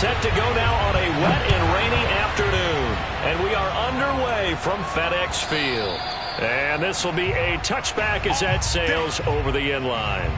set to go now on a wet and rainy afternoon. And we are underway from FedEx Field. And this will be a touchback as that sails over the end line.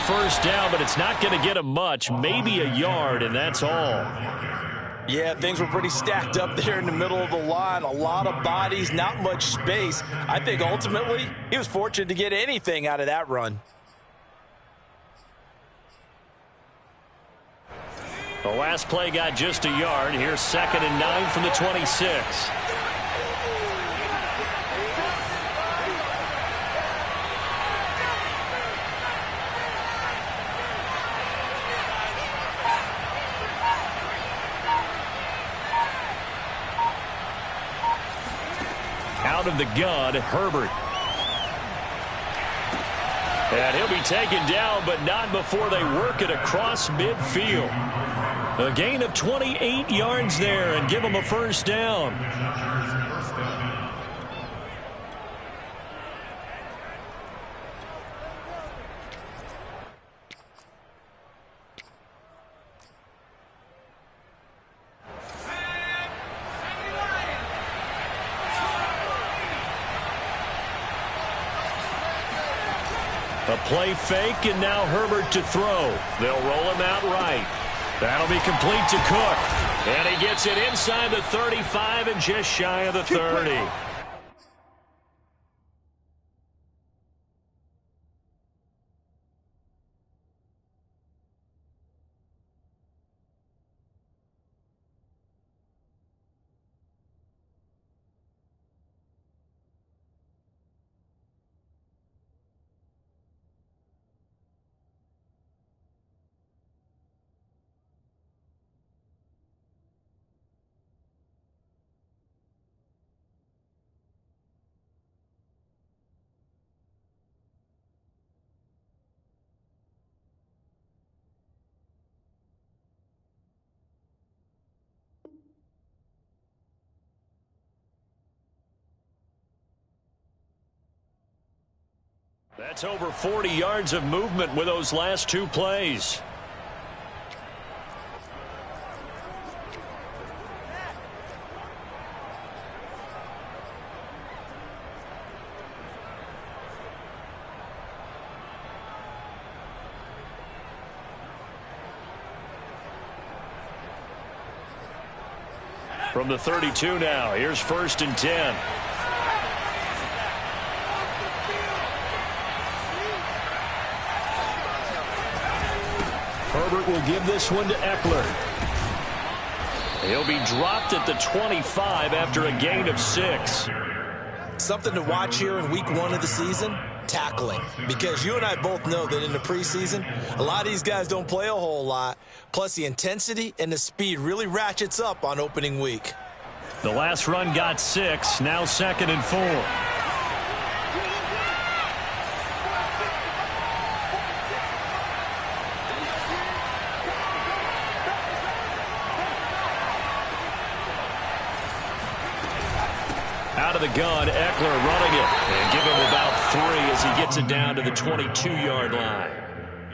First down, but it's not going to get him much, maybe a yard, and that's all. Yeah, things were pretty stacked up there in the middle of the line. A lot of bodies, not much space. I think ultimately he was fortunate to get anything out of that run. The last play got just a yard. Here's 2nd and 9 from the 26. Out of the gun, Herbert. And he'll be taken down, but not before they work it across midfield. A gain of 28 yards there and give him a first down. A play fake, and now Herbert to throw. They'll roll him out right. That'll be complete to Cook. And he gets it inside the 35 and just shy of the 30. That's over 40 yards of movement with those last two plays. From the 32 now, here's 1st and 10. Herbert will give this one to Eckler. He'll be dropped at the 25 after a gain of 6. Something to watch here in week 1 of the season, tackling. Because you and I both know that in the preseason, a lot of these guys don't play a whole lot. Plus, the intensity and the speed really ratchets up on opening week. The last run got 6, now 2nd and 4. Out of the gun, Eckler running it. And give him about 3 as he gets it down to the 22-yard line.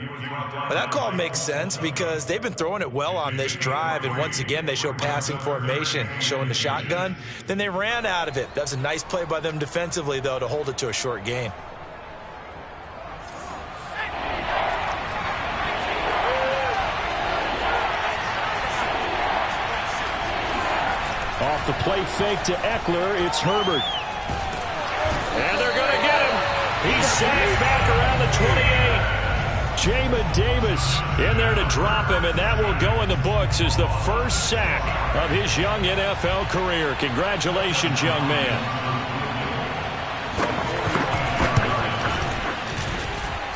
Well, that call makes sense because they've been throwing it well on this drive, and once again they show passing formation, showing the shotgun. Then they ran out of it. That was a nice play by them defensively, though, to hold it to a short gain. Off the play fake to Eckler, it's Herbert. And they're going to get him. He's sacked back around the 28. Jamin Davis in there to drop him, and that will go in the books as the first sack of his young NFL career. Congratulations, young man.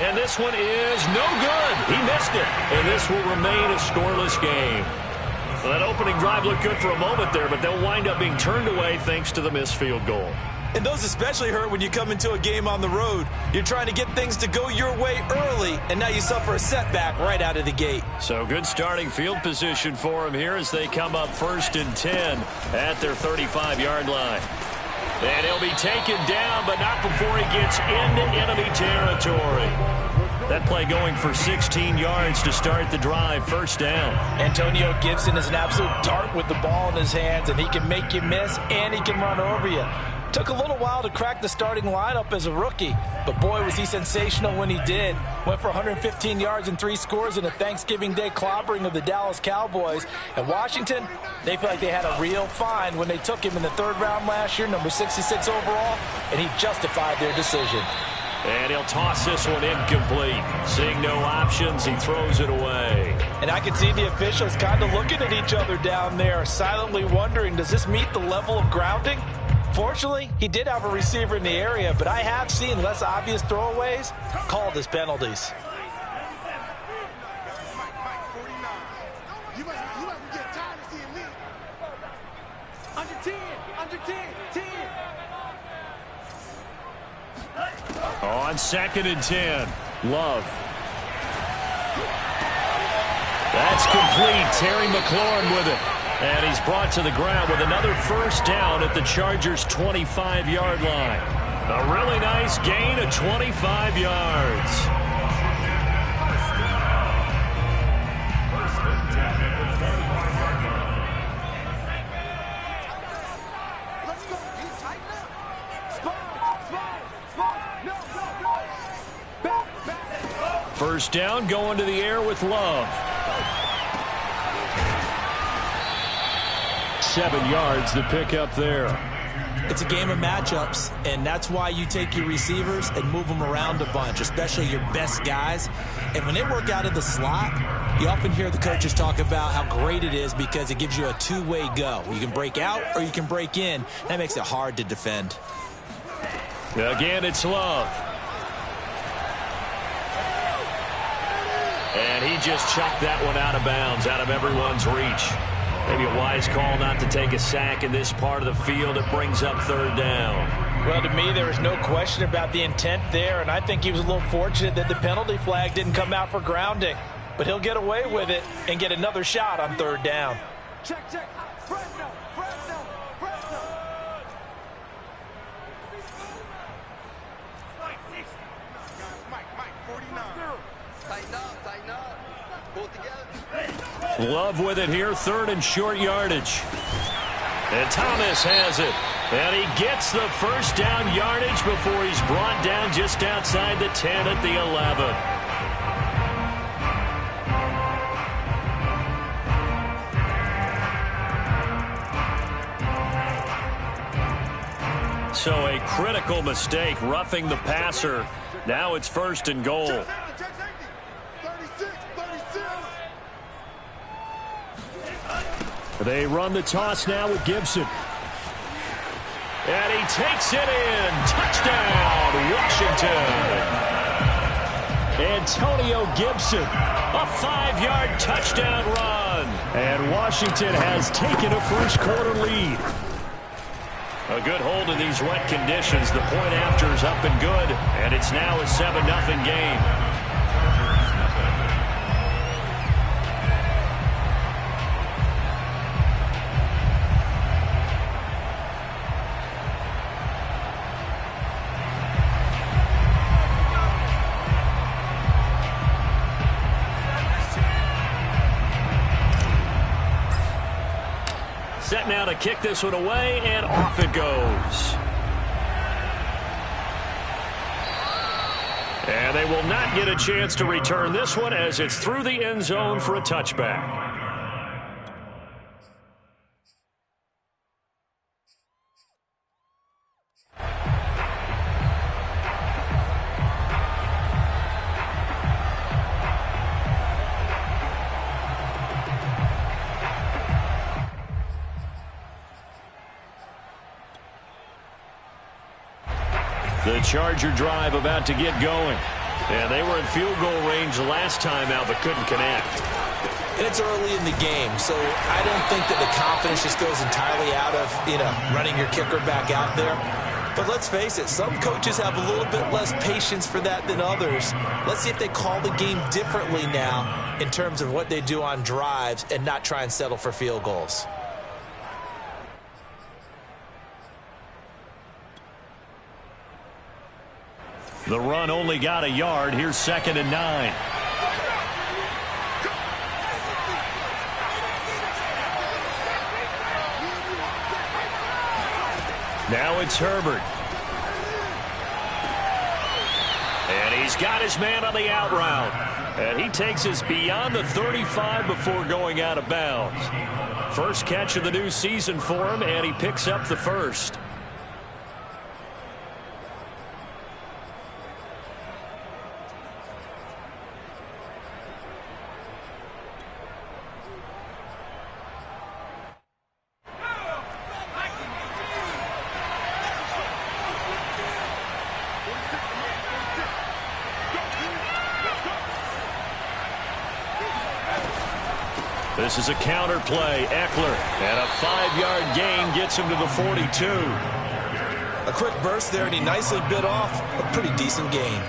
And this one is no good. He missed it. And this will remain a scoreless game. Well, that opening drive looked good for a moment there, but they'll wind up being turned away thanks to the missed field goal. And those especially hurt when you come into a game on the road. You're trying to get things to go your way early, and now you suffer a setback right out of the gate. So good starting field position for him here as they come up 1st and 10 at their 35-yard line. And he'll be taken down, but not before he gets into enemy territory. That play going for 16 yards to start the drive, 1st down. Antonio Gibson is an absolute dart with the ball in his hands, and he can make you miss, and he can run over you. Took a little while to crack the starting lineup as a rookie, but boy, was he sensational when he did. Went for 115 yards and 3 scores in a Thanksgiving Day clobbering of the Dallas Cowboys. And Washington, they feel like they had a real find when they took him in the 3rd round last year, number 66 overall, and he justified their decision. And he'll toss this one incomplete. Seeing no options, he throws it away. And I can see the officials kind of looking at each other down there, silently wondering, does this meet the level of grounding? Fortunately, he did have a receiver in the area, but I have seen less obvious throwaways called as penalties. On 2nd and 10, Love. That's complete. Terry McLaurin with it. And he's brought to the ground with another 1st down at the Chargers' 25-yard line. A really nice gain of 25 yards. First down, going to the air with Love. 7 yards the pick up there. It's a game of matchups, and that's why you take your receivers and move them around a bunch, especially your best guys. And when they work out of the slot, you often hear the coaches talk about how great it is because it gives you a two-way go. You can break out or you can break in. That makes it hard to defend. Again, it's Love. And he just chucked that one out of bounds, out of everyone's reach. Maybe a wise call not to take a sack in this part of the field. It brings up 3rd down. Well, to me, there was no question about the intent there, and I think he was a little fortunate that the penalty flag didn't come out for grounding. But he'll get away with it and get another shot on 3rd down. Check. Fresno. Mike, 49. Tighten up. Pull together. Love with it here, 3rd and short yardage. And Thomas has it. And he gets the 1st down yardage before he's brought down just outside the 10 at the 11. So a critical mistake, roughing the passer. Now it's 1st and goal. They run the toss now with Gibson. And he takes it in. Touchdown, Washington. Antonio Gibson, a 5-yard touchdown run. And Washington has taken a 1st quarter lead. A good hold in these wet conditions. The point after is up and good. And it's now a 7-0 game. Set now to kick this one away, and off it goes. And they will not get a chance to return this one as it's through the end zone for a touchback. The Charger drive about to get going. And they were in field goal range last time out, but couldn't connect. And it's early in the game, so I don't think that the confidence just goes entirely out of, running your kicker back out there. But let's face it, some coaches have a little bit less patience for that than others. Let's see if they call the game differently now in terms of what they do on drives and not try and settle for field goals. The run only got a yard. Here's 2nd and 9. Now it's Herbert. And he's got his man on the out route. And he takes us beyond the 35 before going out of bounds. First catch of the new season for him, and he picks up the first. This is a counter play. Eckler, and a 5-yard gain gets him to the 42. A quick burst there, and he nicely bit off a pretty decent gain.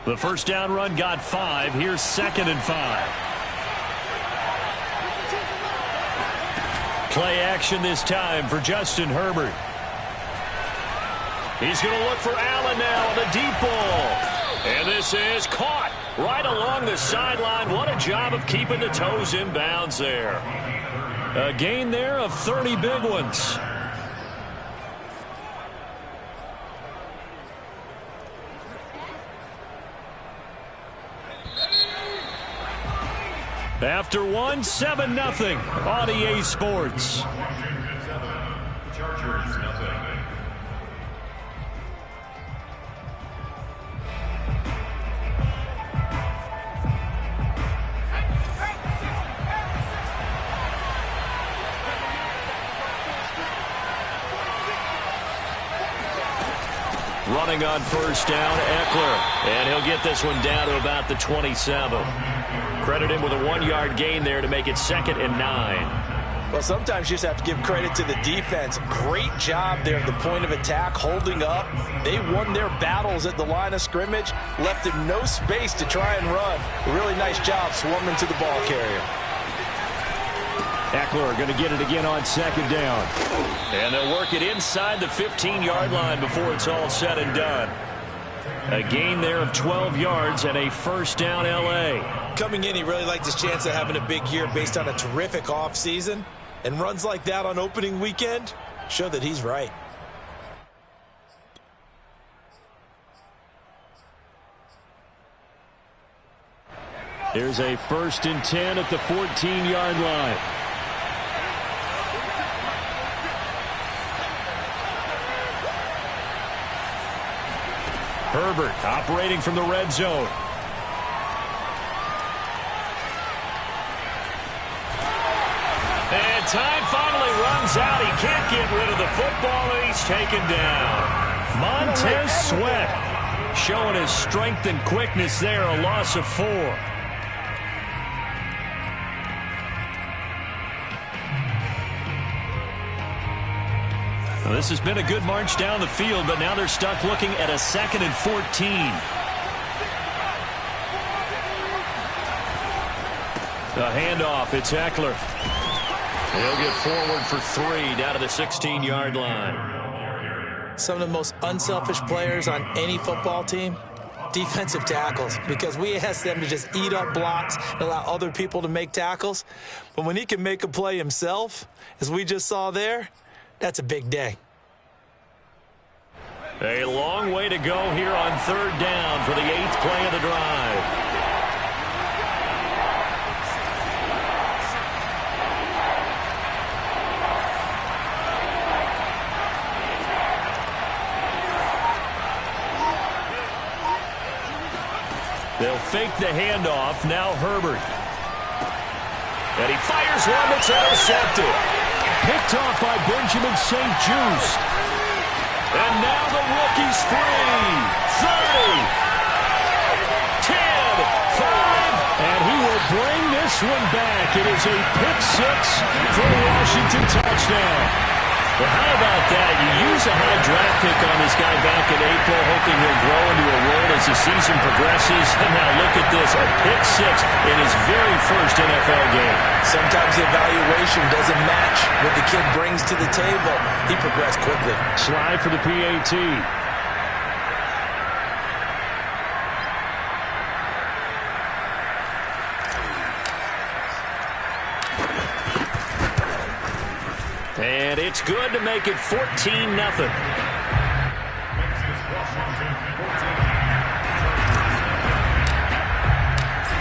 The first down run got 5. Here's 2nd and 5. Play action this time for Justin Herbert. He's going to look for Allen now on the deep ball. And this is caught right along the sideline. What a job of keeping the toes in bounds there. A gain there of 30 big ones. After one, 7-0 on EA Sports. Running on first down, Eckler. And he'll get this one down to about the 27. Credit him with a 1-yard gain there to make it 2nd and 9. Well, sometimes you just have to give credit to the defense. Great job there at the point of attack, holding up. They won their battles at the line of scrimmage, left him no space to try and run. A really nice job swarming to the ball carrier. Eckler going to get it again on 2nd down. And they'll work it inside the 15-yard line before it's all said and done. A gain there of 12 yards and a first down L.A. Coming in, he really liked his chance of having a big year based on a terrific offseason. And runs like that on opening weekend show that he's right. There's a 1st and 10 at the 14-yard line. Herbert operating from the red zone. And time finally runs out. He can't get rid of the football, and he's taken down. Montez Sweat showing his strength and quickness there, a loss of 4. Well, this has been a good march down the field, but now they're stuck looking at a 2nd and 14. The handoff, it's Eckler. He'll get forward for 3 down to the 16-yard line. Some of the most unselfish players on any football team, defensive tackles, because we ask them to just eat up blocks and allow other people to make tackles. But when he can make a play himself, as we just saw there, that's a big day. A long way to go here on 3rd down for the 8th play of the drive. They'll fake the handoff. Now Herbert. And he fires one that's intercepted. Picked off by Benjamin St-Juste. And now the rookie's free. 30. 10. 5. And he will bring this one back. It is a pick six for a Washington touchdown. Well, how about that? You use a high draft pick on this guy back in April, hoping he'll grow into a role as the season progresses. And now look at this, a pick six in his very first NFL game. Sometimes the evaluation doesn't match what the kid brings to the table. He progressed quickly. Slide for the PAT. And it's good to make it 14-0.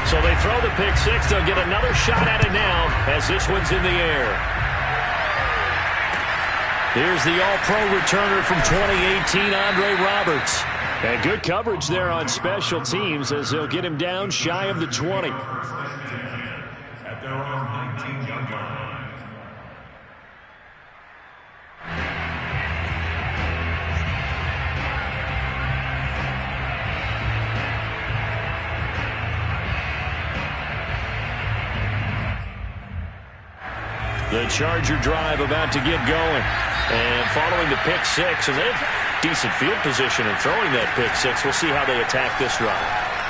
So they throw the pick six. They'll get another shot at it now as this one's in the air. Here's the all-pro returner from 2018, Andre Roberts. And good coverage there on special teams as they'll get him down shy of the 20. At their own 19-yard line. The Charger drive about to get going. And following the pick six, and they have decent field position in throwing that pick six. We'll see how they attack this drive.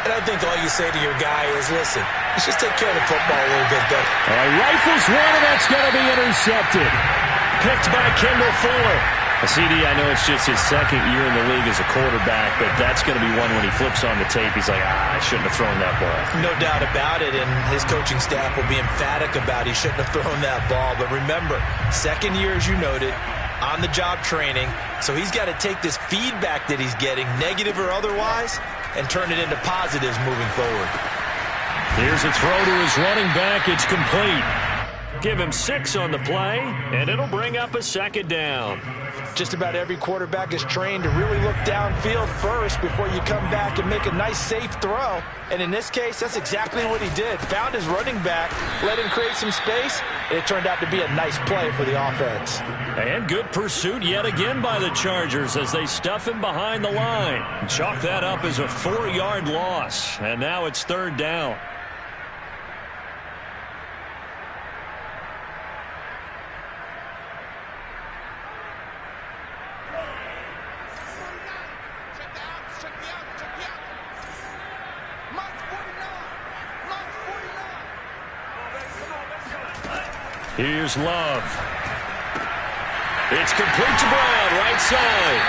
And I think all you say to your guy is, listen, let's just take care of the football a little bit better. All right, rifles one, and that's going to be intercepted. Picked by Kendall Fuller. CD, I know it's just his second year in the league as a quarterback, but that's going to be one when he flips on the tape. He's like, I shouldn't have thrown that ball. No doubt about it, and his coaching staff will be emphatic about he shouldn't have thrown that ball. But remember, second year, as you noted, on-the-job training, so he's got to take this feedback that he's getting, negative or otherwise, and turn it into positives moving forward. Here's a throw to his running back. It's complete. Give him 6 on the play, and it'll bring up a second down. Just about every quarterback is trained to really look downfield first before you come back and make a nice, safe throw. And in this case, that's exactly what he did. Found his running back, let him create some space, and it turned out to be a nice play for the offense. And good pursuit yet again by the Chargers as they stuff him behind the line. Chalk that up as a 4-yard loss, and now it's third down. Here's Love. It's complete to Brown, right side.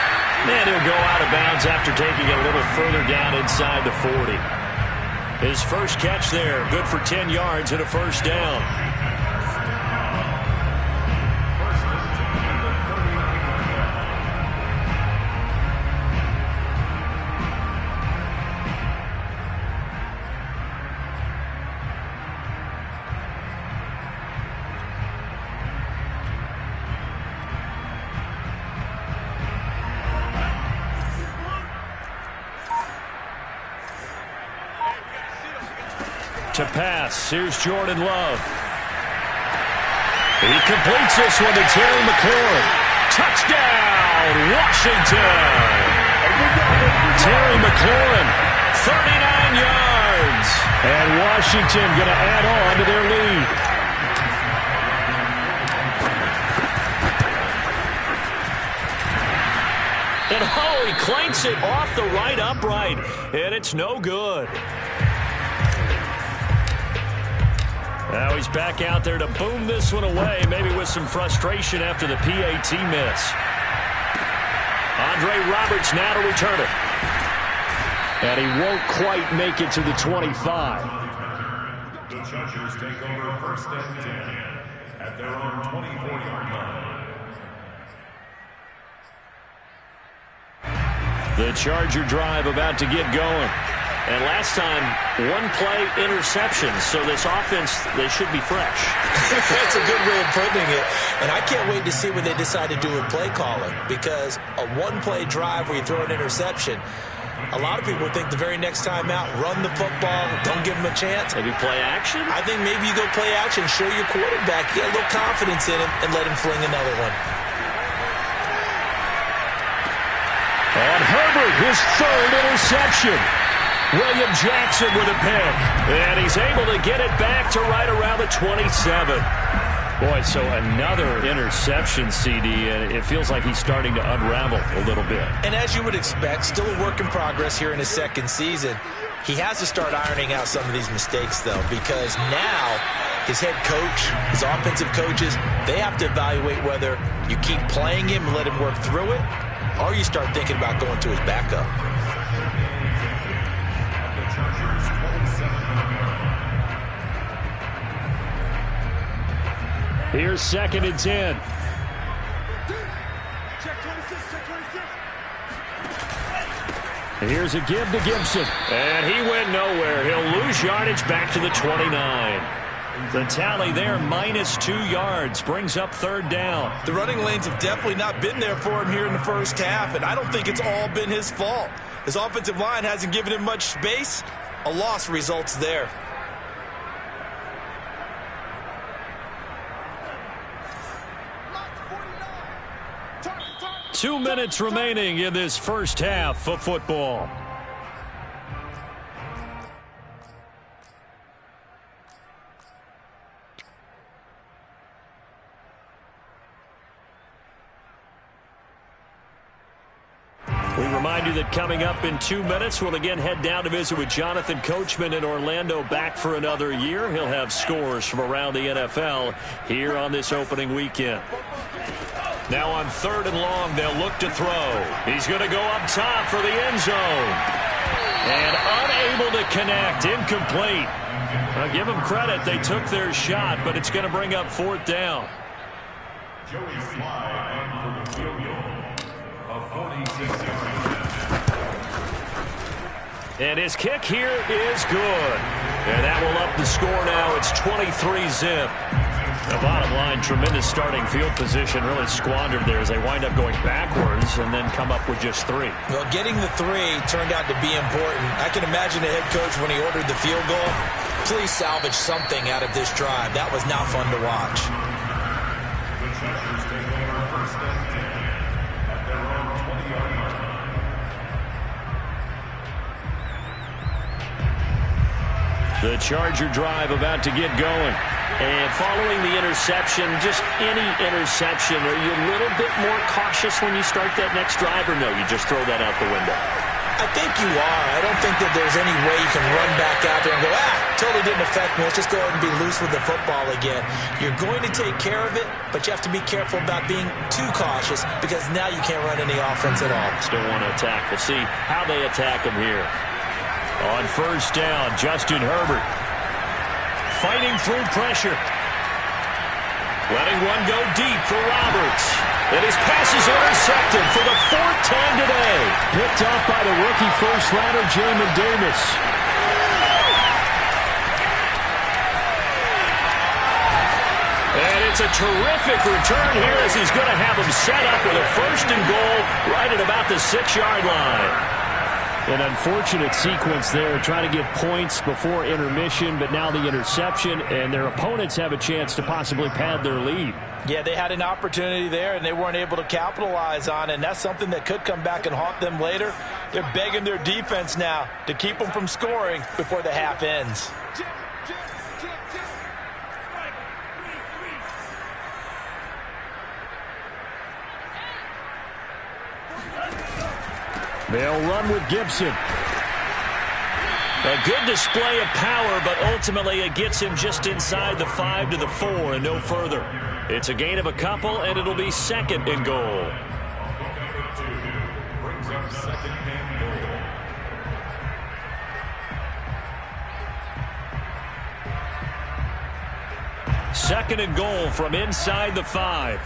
And he'll go out of bounds after taking it a little further down inside the 40. His first catch there, good for 10 yards and a first down. To pass, here's Jordan Love. He completes this one to Terry McLaurin. Touchdown, Washington! Terry McLaurin, 39 yards. And Washington going to add on to their lead. And he clanks it off the right upright, and it's no good. Now he's back out there to boom this one away, maybe with some frustration after the PAT miss. Andre Roberts now to return it. And he won't quite make it to the 25. The Chargers take over first and 10 at their own 24-yard line. The Charger drive about to get going. And last time, one play interception. So this offense, they should be fresh. That's a good way of putting it. And I can't wait to see what they decide to do with play calling, because a one-play drive where you throw an interception, a lot of people think the very next time out, run the football, don't give them a chance. Maybe play action? I think maybe you go play action, show your quarterback, get a little confidence in him, and let him fling another one. And Herbert, his third interception. William Jackson with a pick. And he's able to get it back to right around the 27. Boy, so another interception, CD, and it feels like he's starting to unravel a little bit. And as you would expect, still a work in progress here in his second season. He has to start ironing out some of these mistakes, though, because now his head coach, his offensive coaches, they have to evaluate whether you keep playing him and let him work through it, or you start thinking about going to his backup. Here's 2nd and 10. Check 26, check 26. Here's a give to Gibson. And he went nowhere. He'll lose yardage back to the 29. The tally there, -2 yards, brings up 3rd down. The running lanes have definitely not been there for him here in the first half, and I don't think it's all been his fault. His offensive line hasn't given him much space. A loss results there. 2 minutes remaining in this first half of football. We remind you that coming up in 2 minutes, we'll again head down to visit with Jonathan Coachman in Orlando, back for another year. He'll have scores from around the NFL here on this opening weekend. Now on 3rd and long, they'll look to throw. He's going to go up top for the end zone. And unable to connect, incomplete. I'll give them credit, they took their shot, but it's going to bring up 4th down. Joey Slye in for the field goal of 46 yards. And his kick here is good. And that will up the score now. It's 23-zip. The bottom line, tremendous starting field position, really squandered there as they wind up going backwards and then come up with just 3. Well, getting the 3 turned out to be important. I can imagine the head coach when he ordered the field goal, please salvage something out of this drive. That was not fun to watch. The Chargers take over 1st and 10 at their own 20-yard line. The Charger drive about to get going. And following the interception, just any interception, are you a little bit more cautious when you start that next drive, or no, you just throw that out the window? I think you are. I don't think that there's any way you can run back out there and go, totally didn't affect me. Let's just go ahead and be loose with the football again. You're going to take care of it, but you have to be careful about being too cautious, because now you can't run any offense at all. Still want to attack. We'll see how they attack him here. On 1st down, Justin Herbert fighting through pressure. Letting one go deep for Roberts. And his pass is intercepted for the 4th time today. Picked off by the rookie first-rounder, Jamin Davis. And it's a terrific return here as he's going to have him set up with a 1st and goal right at about the 6-yard line. An unfortunate sequence there, trying to get points before intermission, but now the interception, and their opponents have a chance to possibly pad their lead. Yeah, they had an opportunity there, and they weren't able to capitalize on it, and that's something that could come back and haunt them later. They're begging their defense now to keep them from scoring before the half ends. They'll run with Gibson. A good display of power, but ultimately it gets him just inside the 5 to the 4 and no further. It's a gain of a couple, and it'll be 2nd and goal. Brings up 2nd and goal. Second and goal from inside the 5.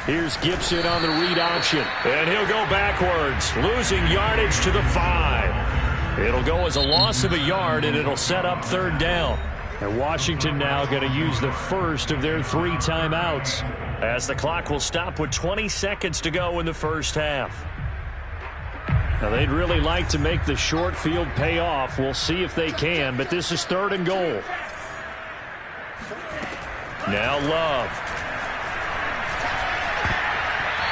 Here's Gibson on the read option. And he'll go backwards, losing yardage to the 5. It'll go as a loss of a yard, and it'll set up 3rd down. And Washington now going to use the first of their 3 timeouts, as the clock will stop with 20 seconds to go in the first half. Now, they'd really like to make the short field pay off. We'll see if they can, but this is 3rd and goal. Now Love.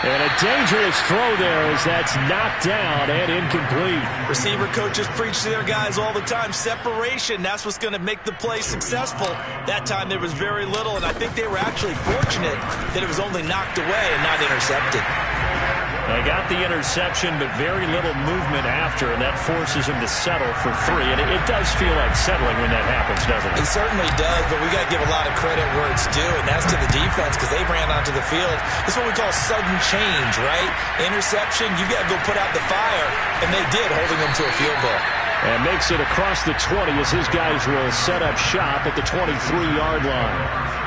And a dangerous throw there as that's knocked down and incomplete. Receiver coaches preach to their guys all the time. Separation, that's what's going to make the play successful. That time there was very little, and I think they were actually fortunate that it was only knocked away and not intercepted. They got the interception, but very little movement after, and that forces him to settle for 3. And it does feel like settling when that happens, doesn't it? It certainly does, but we got to give a lot of credit where it's due, and that's to the defense because they ran onto the field. This is what we call sudden change, right? Interception, you got to go put out the fire, and they did, holding them to a field goal. And makes it across the 20 as his guys will set up shop at the 23-yard line.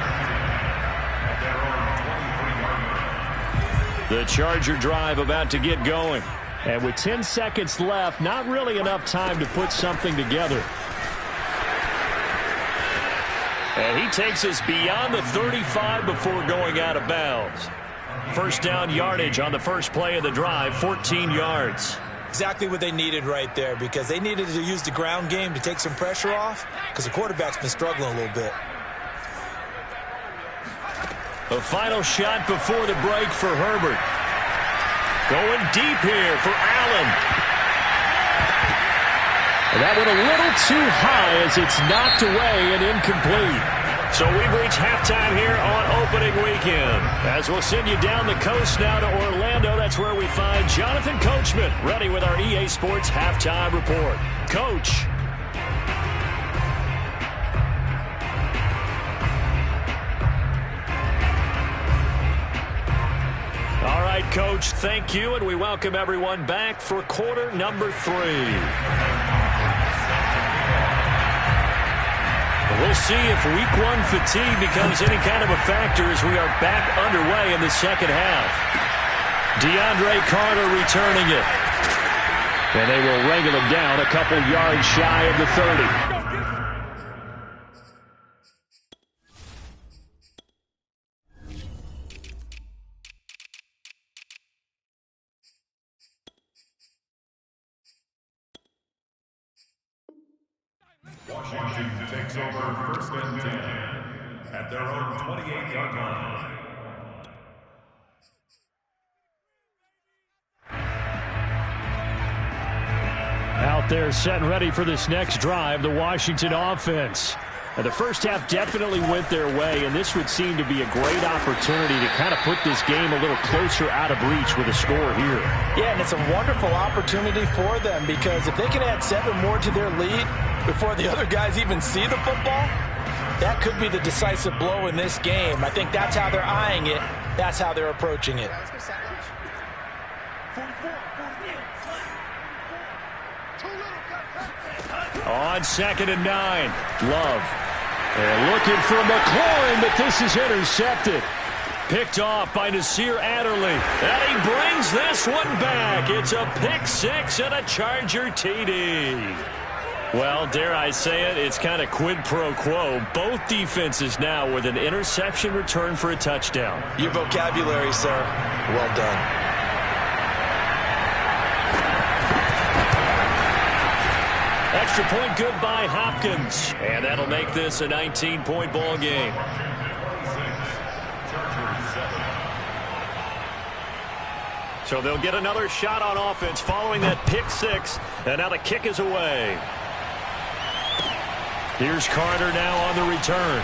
The Charger drive about to get going. And with 10 seconds left, not really enough time to put something together. And he takes us beyond the 35 before going out of bounds. First down yardage on the first play of the drive, 14 yards. Exactly what they needed right there, because they needed to use the ground game to take some pressure off, because the quarterback's been struggling a little bit. A final shot before the break for Herbert. Going deep here for Allen. And that went a little too high as it's knocked away and incomplete. So we've reached halftime here on opening weekend. As we'll send you down the coast now to Orlando, that's where we find Jonathan Coachman, ready with our EA Sports Halftime Report. Coach. All right, Coach, thank you, and we welcome everyone back for quarter number 3. We'll see if week 1 fatigue becomes any kind of a factor as we are back underway in the second half. DeAndre Carter returning it. And they will wrangle him down a couple yards shy of the 30. Washington takes over first and 10 at their own 28-yard line. Out there set and ready for this next drive, the Washington offense. Now, the first half definitely went their way, and this would seem to be a great opportunity to kind of put this game a little closer out of reach with a score here. Yeah, and it's a wonderful opportunity for them, because if they can add 7 more to their lead before the other guys even see the football, that could be the decisive blow in this game. I think that's how they're eyeing it. That's how they're approaching it. On 2nd and 9, Love. And looking for McLaurin, but this is intercepted. Picked off by Nasir Adderley. And he brings this one back. It's a pick 6 and a Charger TD. Well, dare I say it, it's kind of quid pro quo. Both defenses now with an interception return for a touchdown. Your vocabulary, sir. Well done. Extra point good by Hopkins. And that'll make this a 19-point ball game. So they'll get another shot on offense following that pick 6. And now the kick is away. Here's Carter now on the return.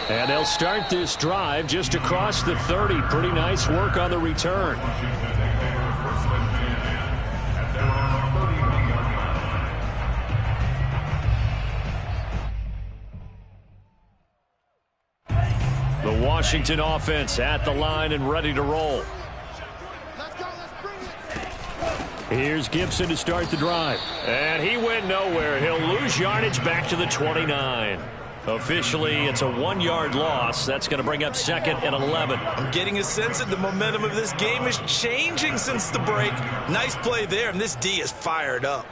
And they'll start this drive just across the 30. Pretty nice work on the return. The Washington offense at the line and ready to roll. Here's Gibson to start the drive. And he went nowhere. He'll lose yardage back to the 29. Officially, it's a 1-yard loss. That's going to bring up 2nd and 11. I'm getting a sense that the momentum of this game is changing since the break. Nice play there, and this D is fired up.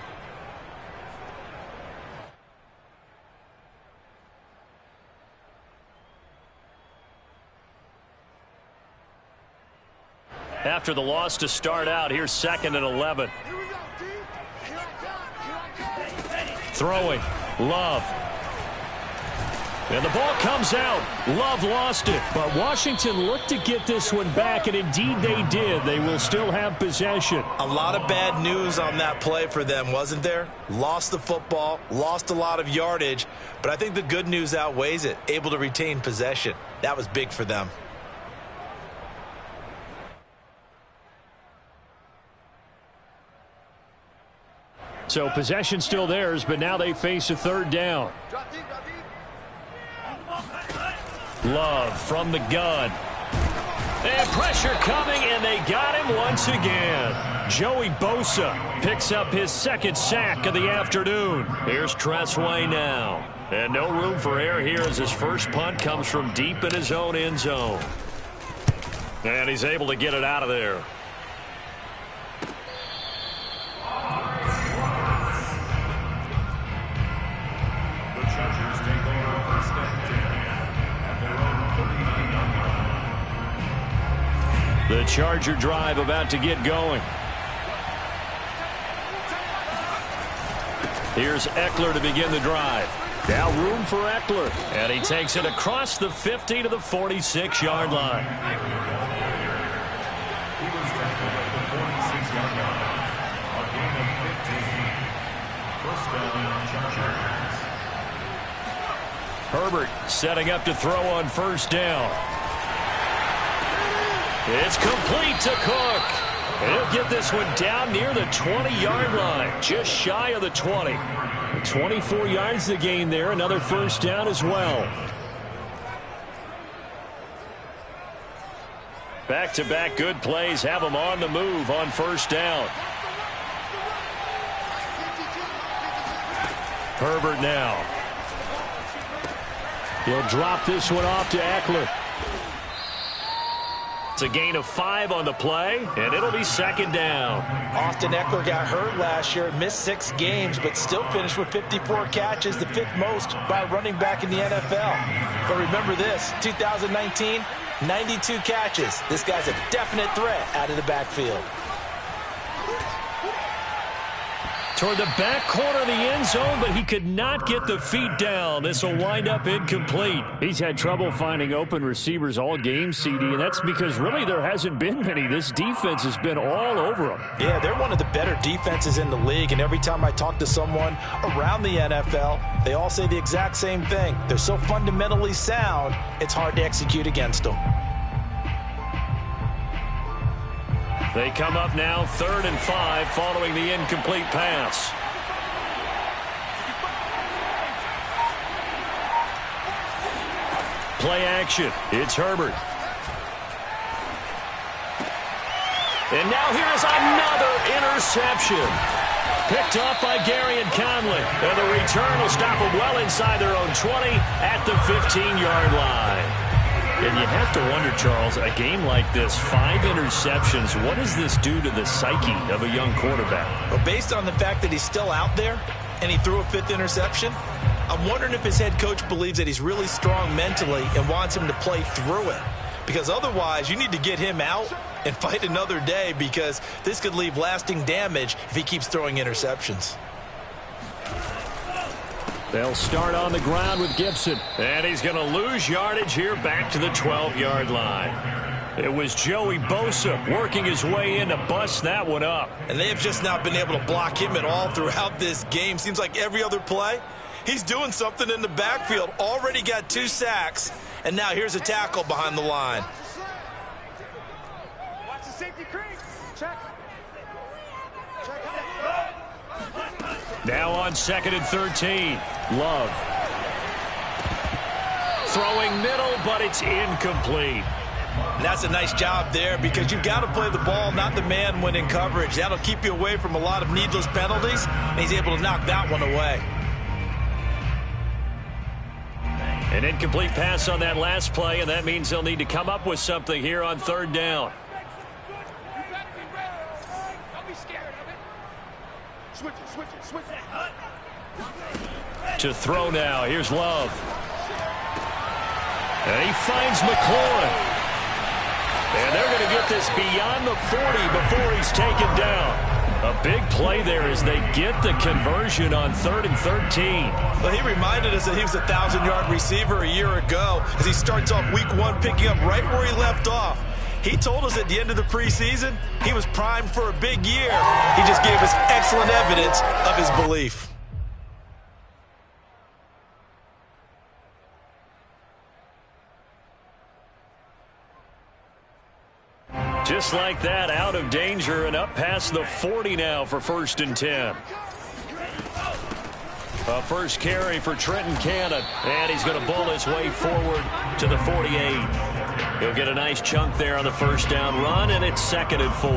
After the loss to start out, here's 2nd and 11. Throwing. Love. And the ball comes out. Love lost it. But Washington looked to get this one back, and indeed they did. They will still have possession. A lot of bad news on that play for them, wasn't there? Lost the football, lost a lot of yardage, but I think the good news outweighs it. Able to retain possession. That was big for them. So possession still theirs, but now they face a 3rd down. Love from the gun. And pressure coming, and they got him once again. Joey Bosa picks up his 2nd sack of the afternoon. Here's Tressway now. And no room for error here as his first punt comes from deep in his own end zone. And he's able to get it out of there. The Charger drive about to get going. Here's Ekeler to begin the drive. Now room for Ekeler. And he takes it across the 50 to the 46-yard line. He was tackled at the 46-yard line. A gain of 15. First down, Chargers. Herbert setting up to throw on 1st down. It's complete to Cook. He'll get this one down near the 20-yard line, just shy of the 20. 24 yards to gain there, another 1st down as well. Back-to-back good plays have them on the move on 1st down. Herbert now. He'll drop this one off to Ekeler. It's a gain of 5 on the play, and it'll be 2nd down. Austin Ekeler got hurt last year, missed 6 games, but still finished with 54 catches, the 5th most by a running back in the NFL. But remember this, 2019, 92 catches. This guy's a definite threat out of the backfield. Toward the back corner of the end zone, but he could not get the feet down. This will wind up incomplete. He's had trouble finding open receivers all game, CD, and that's because really there hasn't been many. This defense has been all over him. Yeah, they're one of the better defenses in the league, and every time I talk to someone around the NFL, they all say the exact same thing. They're so fundamentally sound, it's hard to execute against them. They come up now 3rd and 5 following the incomplete pass. Play action. It's Herbert. And now here's another interception. Picked up by Gary and Conley. And the return will stop them well inside their own 20 at the 15-yard line. And you have to wonder, Charles, a game like this, 5 interceptions, what does this do to the psyche of a young quarterback? Well, based on the fact that he's still out there and he threw a 5th interception, I'm wondering if his head coach believes that he's really strong mentally and wants him to play through it. Because otherwise, you need to get him out and fight another day, because this could leave lasting damage if he keeps throwing interceptions. They'll start on the ground with Gibson. And he's going to lose yardage here back to the 12-yard line. It was Joey Bosa working his way in to bust that one up. And they have just not been able to block him at all throughout this game. Seems like every other play, he's doing something in the backfield. Already got 2 sacks, and now here's a tackle behind the line. Watch the safety creep. Check. Now on 2nd and 13. Love. Throwing middle, but it's incomplete. And that's a nice job there, because you've got to play the ball, not the man when in coverage. That'll keep you away from a lot of needless penalties, and he's able to knock that one away. An incomplete pass on that last play, and that means they'll need to come up with something here on third down. To throw now. Here's Love. And he finds McLaurin. And they're going to get this beyond the 40 before he's taken down. A big play there as they get the conversion on 3rd and 13. Well, he reminded us that he was a 1,000-yard receiver a year ago as he starts off week 1 picking up right where he left off. He told us at the end of the preseason he was primed for a big year. He just gave us excellent evidence of his belief. Just like that, out of danger and up past the 40 now for 1st and 10. A first carry for Trenton Cannon, and he's going to bull his way forward to the 48. He'll get a nice chunk there on the first down run, and it's 2nd and 4.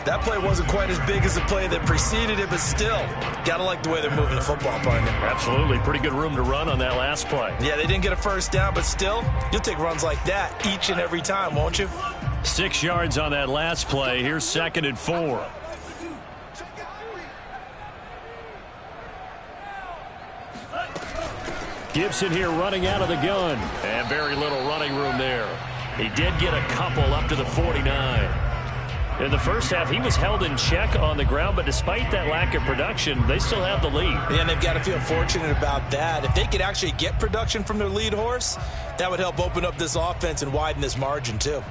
That play wasn't quite as big as the play that preceded it, but still, got to like the way they're moving the football, partner. Absolutely. Pretty good room to run on that last play. Yeah, they didn't get a first down, but still, you'll take runs like that each and every time, won't you? 6 yards on that last play. Here's 2nd and 4. Gibson here running out of the gun. And very little running room there. He did get a couple up to the 49. In the first half, he was held in check on the ground, but despite that lack of production, they still have the lead. Yeah, and they've got to feel fortunate about that. If they could actually get production from their lead horse, that would help open up this offense and widen this margin too.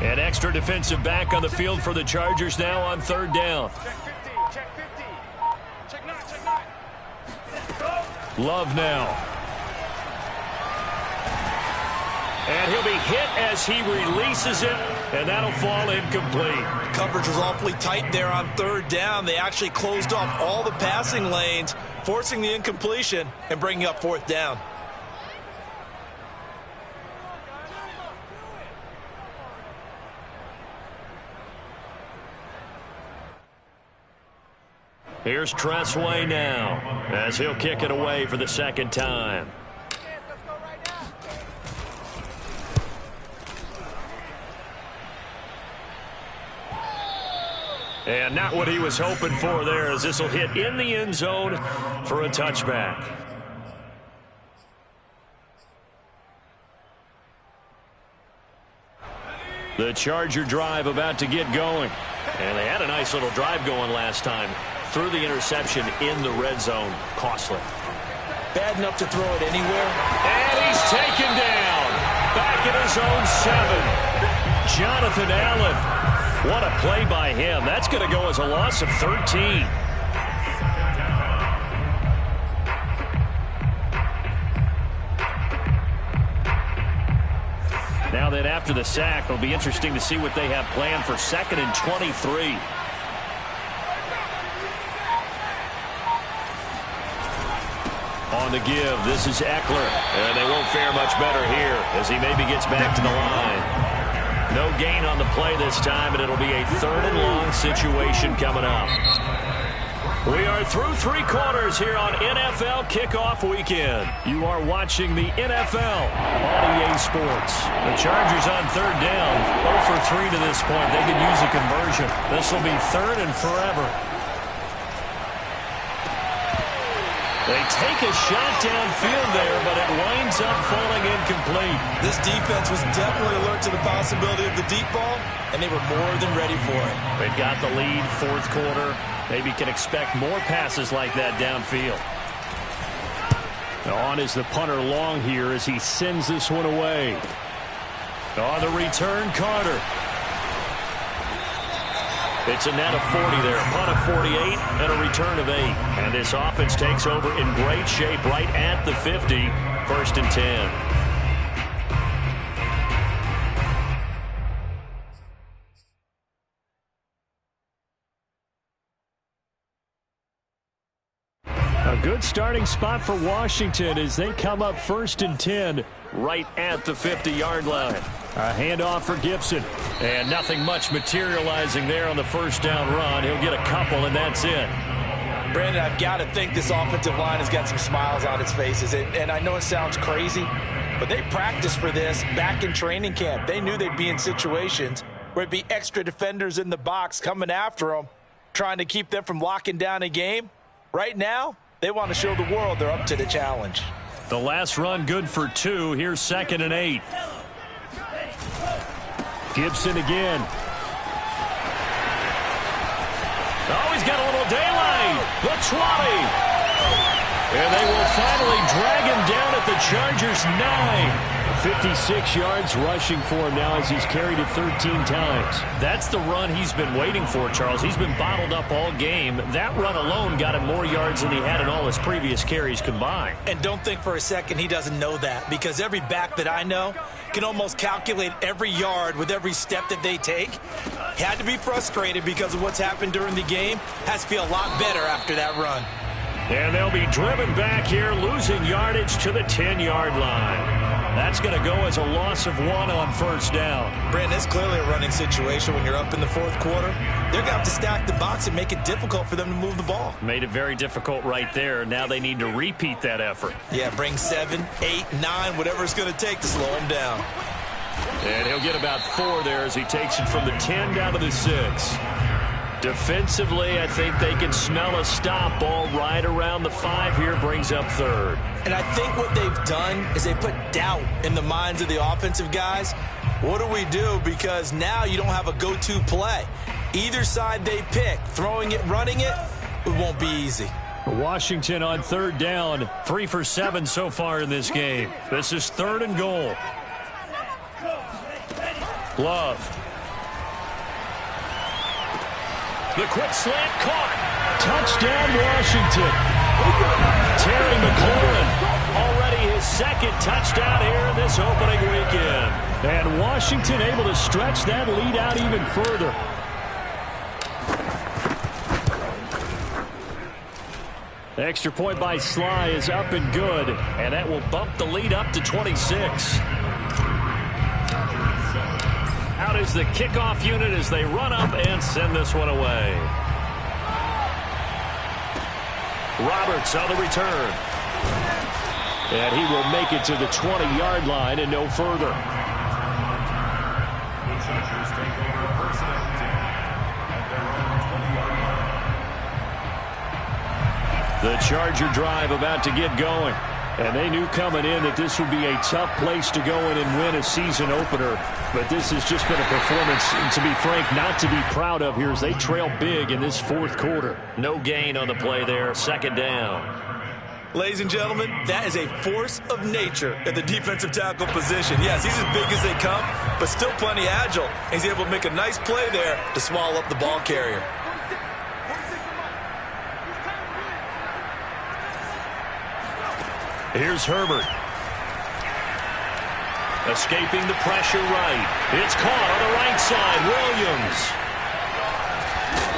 An extra defensive back on the field for the Chargers now on 3rd down. Check 50. Check 9. Love now. And he'll be hit as he releases it, and that'll fall incomplete. Coverage was awfully tight there on 3rd down. They actually closed off all the passing lanes, forcing the incompletion and bringing up 4th down. Here's Tressway now as he'll kick it away for the 2nd time. And not what he was hoping for there, as this will hit in the end zone for a touchback. The Charger drive about to get going. And they had a nice little drive going last time. Threw the interception in the red zone. Costly. Bad enough to throw it anywhere. And he's taken down. Back at his own 7. Jonathan Allen. What a play by him. That's going to go as a loss of 13. Now then, after the sack, it'll be interesting to see what they have planned for 2nd and 23. On the give, this is Eckler. And they won't fare much better here as he maybe gets back to the line. No gain on the play this time, and it'll be a 3rd and long situation coming up. We are through 3 quarters here on NFL Kickoff Weekend. You are watching the NFL on EA Sports. The Chargers on 3rd down, 0 for 3 to this point. They could use a conversion. This will be 3rd and forever. They take a shot downfield there, but it winds up falling incomplete. This defense was definitely alert to the possibility of the deep ball, and they were more than ready for it. They've got the lead, 4th quarter. Maybe can expect more passes like that downfield. Now on is the punter Long here as he sends this one away. On the return, Carter. It's a net of 40 there. A punt of 48 and a return of 8. And this offense takes over in great shape right at the 50. 1st and 10. A good starting spot for Washington as they come up 1st and 10 right at the 50-yard line. A handoff for Gibson. And nothing much materializing there on the first down run. He'll get a couple, and that's it. Brandon, I've got to think this offensive line has got some smiles on its faces. And I know it sounds crazy, but they practiced for this back in training camp. They knew they'd be in situations where it'd be extra defenders in the box coming after them, trying to keep them from locking down a game. Right now, they want to show the world they're up to the challenge. The last run good for 2. Here's 2nd and 8. Gibson again. Oh, he's got a little daylight. The 20. And they will finally drag him down at the Chargers' 9. 56 yards rushing for him now as he's carried it 13 times. That's the run he's been waiting for, Charles. He's been bottled up all game. That run alone got him more yards than he had in all his previous carries combined. And don't think for a second he doesn't know that, because every back that I know can almost calculate every yard with every step that they take. Had to be frustrated because of what's happened during the game. Has to feel a lot better after that run. And they'll be driven back here, losing yardage to the 10-yard line. That's going to go as a loss of 1 on first down. Brandon, it's clearly a running situation when you're up in the fourth quarter. They're going to have to stack the box and make it difficult for them to move the ball. Made it very difficult right there. Now they need to repeat that effort. Yeah, bring 7, 8, 9, whatever it's going to take to slow him down. And he'll get about 4 there as he takes it from the 10 down to the 6. Defensively, I think they can smell a stop. Ball right around the 5 here, brings up 3rd. And I think what they've done is they put doubt in the minds of the offensive guys. What do we do? Because now you don't have a go-to play. Either side they pick, throwing it, running it, it won't be easy. Washington on 3rd down, 3 for 7 so far in this game. This is 3rd and goal. Love. The quick slant caught. Touchdown, Washington. Terry McLaurin, already his 2nd touchdown here in this opening weekend. And Washington able to stretch that lead out even further. The extra point by Sly is up and good, and that will bump the lead up to 26. Out is the kickoff unit as they run up and send this one away. Roberts on the return. And he will make it to the 20-yard line and no further. The Chargers take over 1st and 10 at their own 20-yard line. The Charger drive about to get going. And they knew coming in that this would be a tough place to go in and win a season opener. But this has just been a performance, to be frank, not to be proud of here as they trail big in this 4th quarter. No gain on the play there, 2nd down. Ladies and gentlemen, that is a force of nature at the defensive tackle position. Yes, he's as big as they come, but still plenty agile. He's able to make a nice play there to swallow up the ball carrier. Here's Herbert. Escaping the pressure right. It's caught on the right side. Williams.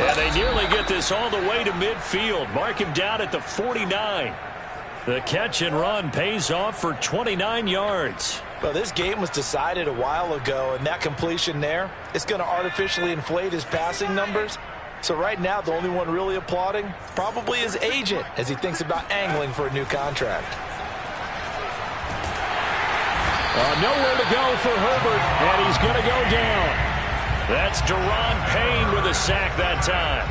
And they nearly get this all the way to midfield. Mark him down at the 49. The catch and run pays off for 29 yards. Well, this game was decided a while ago, and that completion there, it's going to artificially inflate his passing numbers. So right now, the only one really applauding probably his agent as he thinks about angling for a new contract. Nowhere to go for Herbert, and he's going to go down. That's Daron Payne with a sack that time.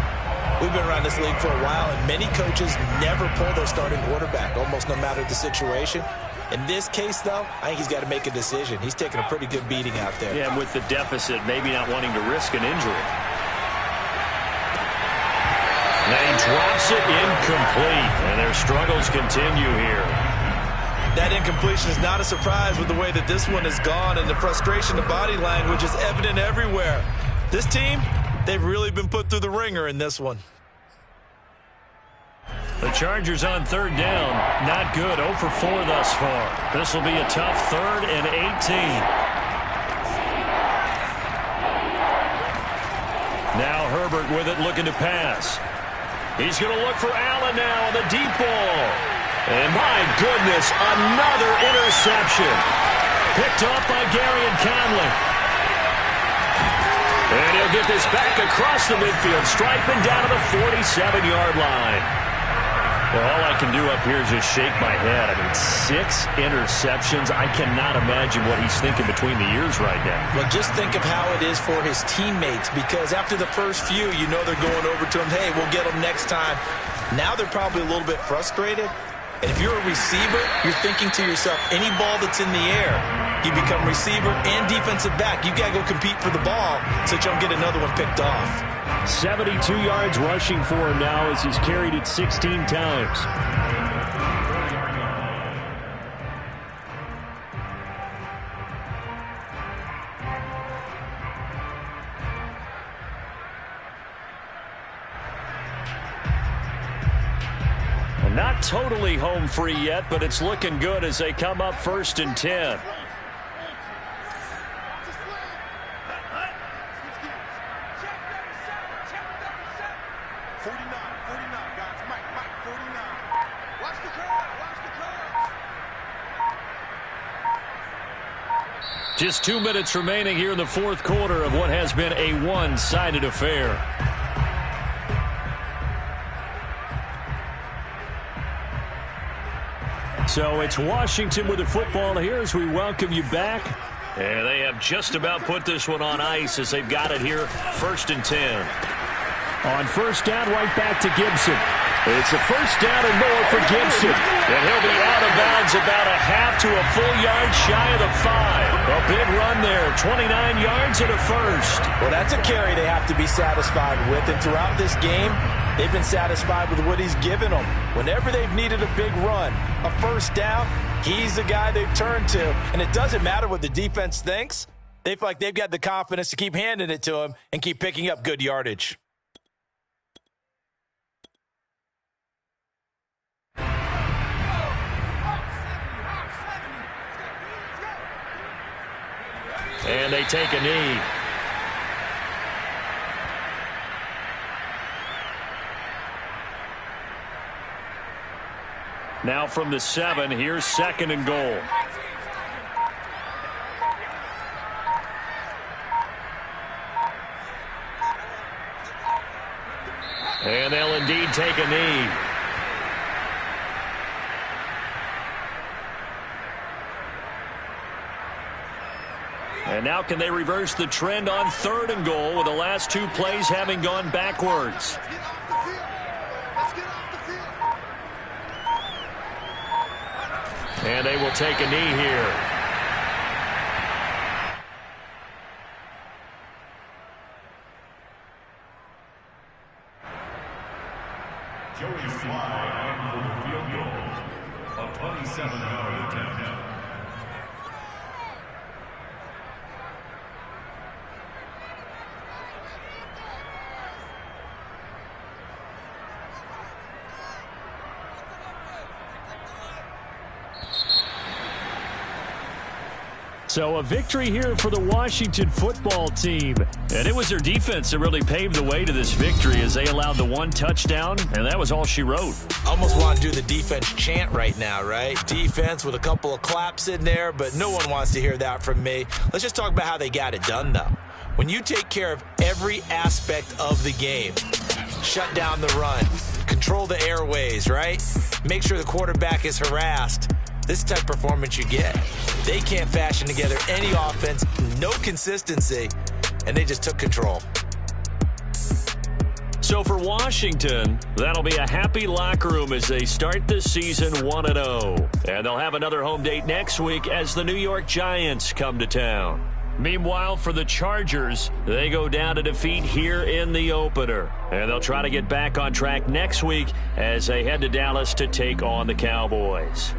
We've been around this league for a while, and many coaches never pull their starting quarterback, almost no matter the situation. In this case, though, I think he's got to make a decision. He's taking a pretty good beating out there. Yeah, with the deficit, maybe not wanting to risk an injury. Now he drops it incomplete, and their struggles continue here. That incompletion is not a surprise with the way that this one has gone, and the frustration, the body language is evident everywhere. This team, they've really been put through the ringer in this one. The Chargers on 3rd down. Not good. 0 for 4 thus far. This will be a tough 3rd and 18. Now Herbert with it, looking to pass. He's going to look for Allen now on the deep ball. And my goodness, another interception. Picked up by Garyon Conley. And he'll get this back across the midfield, striping down to the 47-yard line. Well, all I can do up here is just shake my head. I mean, 6 interceptions. I cannot imagine what he's thinking between the ears right now. Well, just think of how it is for his teammates, because after the first few, you know they're going over to him, hey, we'll get them next time. Now they're probably a little bit frustrated. And if you're a receiver, you're thinking to yourself, any ball that's in the air, you become receiver and defensive back. You got to go compete for the ball so that you don't get another one picked off. 72 yards rushing for him now as he's carried it 16 times. Not totally home free yet, but it's looking good as they come up 1st and 10. Just 2 minutes remaining here in the fourth quarter of what has been a one-sided affair. So it's Washington with the football here as we welcome you back. And they have just about put this one on ice as they've got it here, 1st and 10. On first down, right back to Gibson. It's a first down and more for Gibson. And he'll be out of bounds about a half to a full yard shy of the 5. A big run there, 29 yards and a first. Well, that's a carry they have to be satisfied with. And throughout this game, they've been satisfied with what he's given them. Whenever they've needed a big run, a first down, he's the guy they've turned to. And it doesn't matter what the defense thinks. They feel like they've got the confidence to keep handing it to him and keep picking up good yardage. And they take a knee. Now from the 7, here's 2nd and goal. And they'll indeed take a knee. And now can they reverse the trend on 3rd and goal with the last 2 plays having gone backwards? And they will take a knee here. Joey Slye in for the field goal. A 27-yard attempt. So a victory here for the Washington football team. And it was their defense that really paved the way to this victory as they allowed the 1 touchdown, and that was all she wrote. I almost want to do the defense chant right now, right? Defense with a couple of claps in there, but no one wants to hear that from me. Let's just talk about how they got it done, though. When you take care of every aspect of the game, shut down the run, control the airways, right? Make sure the quarterback is harassed. This type of performance you get. They can't fashion together any offense, no consistency, and they just took control. So for Washington, that'll be a happy locker room as they start this season 1-0. And they'll have another home date next week as the New York Giants come to town. Meanwhile, for the Chargers, they go down to defeat here in the opener. And they'll try to get back on track next week as they head to Dallas to take on the Cowboys.